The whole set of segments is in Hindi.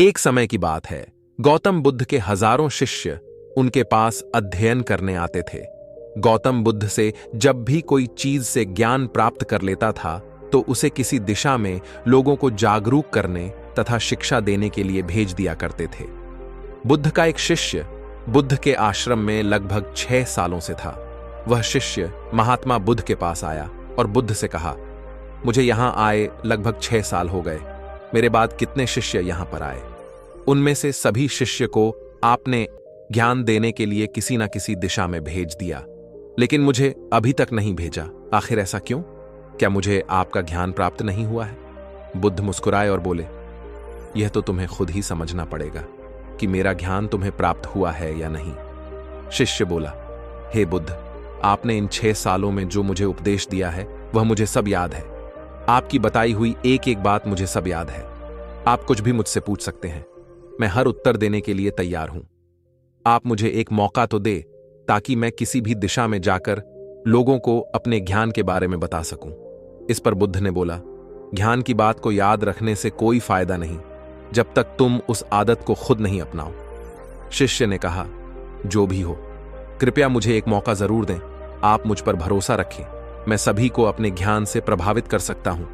एक समय की बात है, गौतम बुद्ध के हजारों शिष्य उनके पास अध्ययन करने आते थे। गौतम बुद्ध से जब भी कोई चीज से ज्ञान प्राप्त कर लेता था तो उसे किसी दिशा में लोगों को जागरूक करने तथा शिक्षा देने के लिए भेज दिया करते थे। बुद्ध का एक शिष्य बुद्ध के आश्रम में लगभग 6 सालों से था। वह शिष्य महात्मा बुद्ध के पास आया और बुद्ध से कहा, मुझे यहां आए लगभग 6 साल हो गए। मेरे बाद कितने शिष्य यहां पर आए? उनमें से सभी शिष्य को आपने ज्ञान देने के लिए किसी न किसी दिशा में भेज दिया, लेकिन मुझे अभी तक नहीं भेजा। आखिर ऐसा क्यों? क्या मुझे आपका ज्ञान प्राप्त नहीं हुआ है? बुद्ध मुस्कुराए और बोले, यह तो तुम्हें खुद ही समझना पड़ेगा कि मेरा ज्ञान तुम्हें प्राप्त हुआ है या नहीं। शिष्य बोला, हे बुद्ध, आपने इन 6 सालों में जो मुझे उपदेश दिया है वह मुझे सब याद है। आपकी बताई हुई एक एक बात मुझे सब याद है। आप कुछ भी मुझसे पूछ सकते हैं, मैं हर उत्तर देने के लिए तैयार हूं। आप मुझे एक मौका तो दे ताकि मैं किसी भी दिशा में जाकर लोगों को अपने ज्ञान के बारे में बता सकूं। इस पर बुद्ध ने बोला, ज्ञान की बात को याद रखने से कोई फायदा नहीं जब तक तुम उस आदत को खुद नहीं अपनाओ। शिष्य ने कहा, जो भी हो, कृपया मुझे एक मौका जरूर दें। आप मुझ पर भरोसा रखें, मैं सभी को अपने ज्ञान से प्रभावित कर सकता हूं।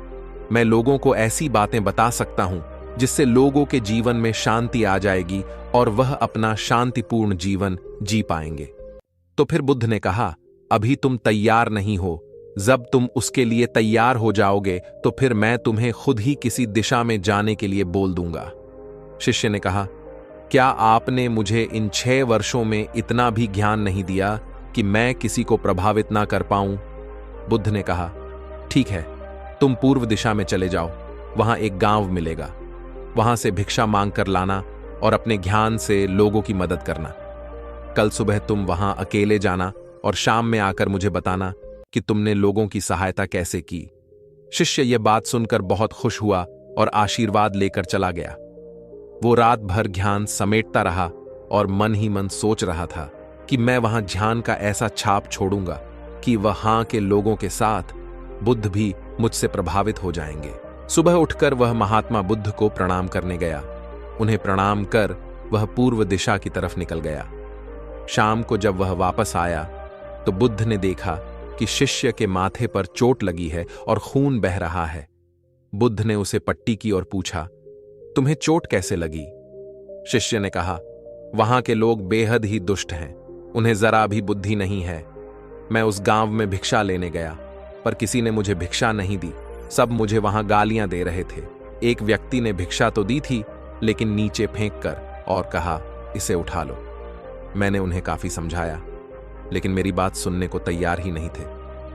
मैं लोगों को ऐसी बातें बता सकता हूं जिससे लोगों के जीवन में शांति आ जाएगी और वह अपना शांतिपूर्ण जीवन जी पाएंगे। तो फिर बुद्ध ने कहा, अभी तुम तैयार नहीं हो। जब तुम उसके लिए तैयार हो जाओगे तो फिर मैं तुम्हें खुद ही किसी दिशा में जाने के लिए बोल दूंगा। शिष्य ने कहा, क्या आपने मुझे इन 6 वर्षों में इतना भी ज्ञान नहीं दिया कि मैं किसी को प्रभावित ना कर पाऊं? बुद्ध ने कहा, ठीक है, तुम पूर्व दिशा में चले जाओ। वहां एक गांव मिलेगा। वहां से भिक्षा मांग कर लाना और अपने ज्ञान से लोगों की मदद करना। कल सुबह तुम वहां अकेले जाना और शाम में आकर मुझे बताना कि तुमने लोगों की सहायता कैसे की। शिष्य यह बात सुनकर बहुत खुश हुआ और आशीर्वाद लेकर चला गया। वो रात भर ज्ञान समेटता रहा और मन ही मन सोच रहा था कि मैं वहां ध्यान का ऐसा छाप छोड़ूंगा कि वहां के लोगों के साथ बुद्ध भी मुझसे प्रभावित हो जाएंगे। सुबह उठकर वह महात्मा बुद्ध को प्रणाम करने गया। उन्हें प्रणाम कर वह पूर्व दिशा की तरफ निकल गया। शाम को जब वह वापस आया तो बुद्ध ने देखा कि शिष्य के माथे पर चोट लगी है और खून बह रहा है। बुद्ध ने उसे पट्टी की और पूछा, तुम्हें चोट कैसे लगी? शिष्य ने कहा, वहां के लोग बेहद ही दुष्ट हैं, उन्हें जरा भी बुद्धि नहीं है। मैं उस गांव में भिक्षा लेने गया, पर किसी ने मुझे भिक्षा नहीं दी। सब मुझे वहां गालियां दे रहे थे। एक व्यक्ति ने भिक्षा तो दी थी, लेकिन नीचे फेंक कर और कहा, इसे उठा लो। मैंने उन्हें काफी समझाया, लेकिन मेरी बात सुनने को तैयार ही नहीं थे।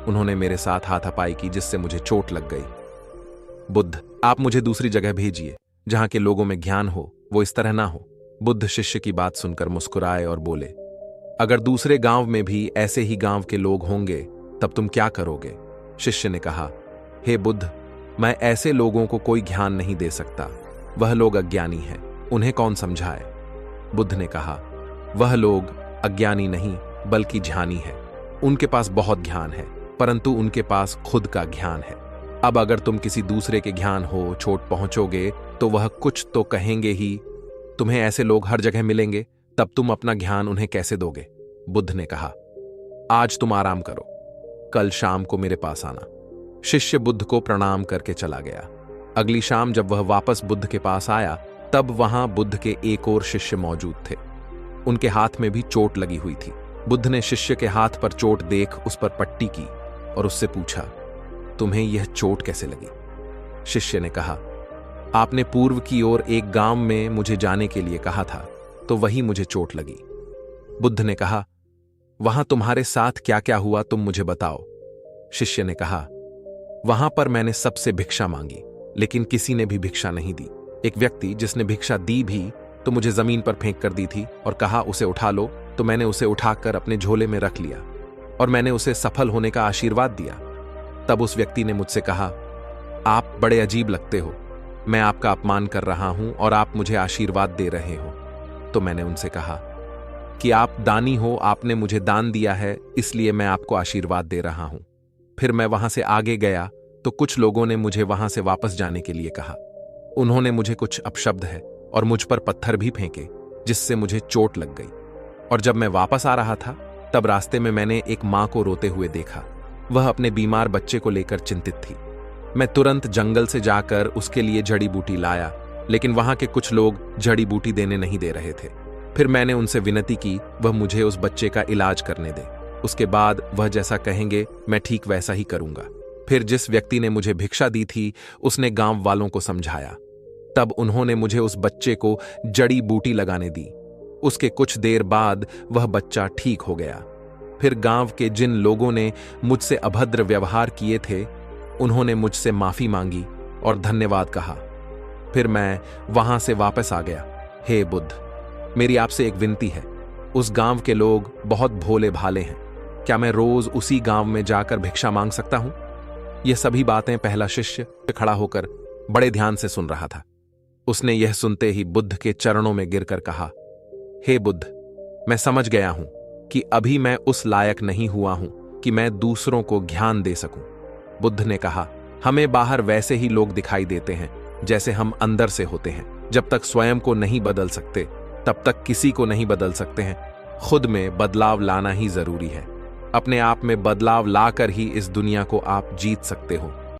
उन्होंने मेरे साथ हाथापाई की, जिससे मुझे चोट लग गई। बुद्ध, आप मुझे दूसरी जगह भेजिए जहां के लोगों में ज्ञान हो, वो इस तरह ना हो। बुद्ध शिष्य की बात सुनकर मुस्कुराए और बोले, अगर दूसरे गांव में भी ऐसे ही गांव के लोग होंगे तब तुम क्या करोगे? शिष्य ने कहा, हे बुद्ध, मैं ऐसे लोगों को कोई ज्ञान नहीं दे सकता। वह लोग अज्ञानी हैं, उन्हें कौन समझाए? बुद्ध ने कहा, वह लोग अज्ञानी नहीं बल्कि ज्ञानी है। उनके पास बहुत ज्ञान है, परंतु उनके पास खुद का ज्ञान है। अब अगर तुम किसी दूसरे के ज्ञान हो चोट पहुंचोगे तो वह कुछ तो कहेंगे ही। तुम्हें ऐसे लोग हर जगह मिलेंगे, तब तुम अपना ज्ञान उन्हें कैसे दोगे? बुद्ध ने कहा, आज तुम आराम करो, कल शाम को मेरे पास आना। शिष्य बुद्ध को प्रणाम करके चला गया। अगली शाम जब वह वापस बुद्ध के पास आया तब वहां बुद्ध के एक और शिष्य मौजूद थे। उनके हाथ में भी चोट लगी हुई थी। बुद्ध ने शिष्य के हाथ पर चोट देख उस पर पट्टी की और उससे पूछा, तुम्हें यह चोट कैसे लगी? शिष्य ने कहा, आपने पूर्व की ओर एक गांव में मुझे जाने के लिए कहा था, तो वही मुझे चोट लगी। बुद्ध ने कहा, वहां तुम्हारे साथ क्या क्या हुआ तुम मुझे बताओ। शिष्य ने कहा, वहां पर मैंने सबसे भिक्षा मांगी, लेकिन किसी ने भी भिक्षा नहीं दी। एक व्यक्ति जिसने भिक्षा दी भी तो मुझे जमीन पर फेंक कर दी थी और कहा, उसे उठा लो, तो मैंने उसे उठाकर अपने झोले में रख लिया और मैंने उसे सफल होने का आशीर्वाद दिया। तब उस व्यक्ति ने मुझसे कहा, आप बड़े अजीब लगते हो, मैं आपका अपमान कर रहा हूं और आप मुझे आशीर्वाद दे रहे हो। तो मैंने उनसे कहा कि आप दानी हो, आपने मुझे दान दिया है, इसलिए मैं आपको आशीर्वाद दे रहा हूं। फिर मैं वहां से आगे गया तो कुछ लोगों ने मुझे वहां से वापस जाने के लिए कहा। उन्होंने मुझे कुछ अपशब्द है और मुझ पर पत्थर भी फेंके, जिससे मुझे चोट लग गई। और जब मैं वापस आ रहा था तब रास्ते में मैंने एक मां को रोते हुए देखा। वह अपने बीमार बच्चे को लेकर चिंतित थी। मैं तुरंत जंगल से जाकर उसके लिए जड़ी बूटी लाया, लेकिन वहां के कुछ लोग जड़ी बूटी देने नहीं दे रहे थे। फिर मैंने उनसे विनती की वह मुझे उस बच्चे का इलाज करने दे। उसके बाद वह जैसा कहेंगे मैं ठीक वैसा ही करूंगा। फिर जिस व्यक्ति ने मुझे भिक्षा दी थी उसने गांव वालों को समझाया। तब उन्होंने मुझे उस बच्चे को जड़ी बूटी लगाने दी। उसके कुछ देर बाद वह बच्चा ठीक हो गया। फिर गांव के जिन लोगों ने मुझसे अभद्र व्यवहार किए थे उन्होंने मुझसे माफी मांगी और धन्यवाद कहा। फिर मैं वहां से वापस आ गया। हे बुद्ध, मेरी आपसे एक विनती है। उस गांव के लोग बहुत भोले भाले हैं। क्या मैं रोज उसी गांव में जाकर भिक्षा मांग सकता हूं? यह सभी बातें पहला शिष्य खड़ा होकर बड़े ध्यान से सुन रहा था। उसने यह सुनते ही बुद्ध के चरणों में गिरकर कहा, हे बुद्ध, मैं समझ गया हूं कि अभी मैं उस लायक नहीं हुआ हूं कि मैं दूसरों को ज्ञान दे सकूं। बुद्ध ने कहा, हमें बाहर वैसे ही लोग दिखाई देते हैं जैसे हम अंदर से होते हैं। जब तक स्वयं को नहीं बदल सकते तब तक किसी को नहीं बदल सकते हैं। खुद में बदलाव लाना ही जरूरी है। अपने आप में बदलाव लाकर ही इस दुनिया को आप जीत सकते हो।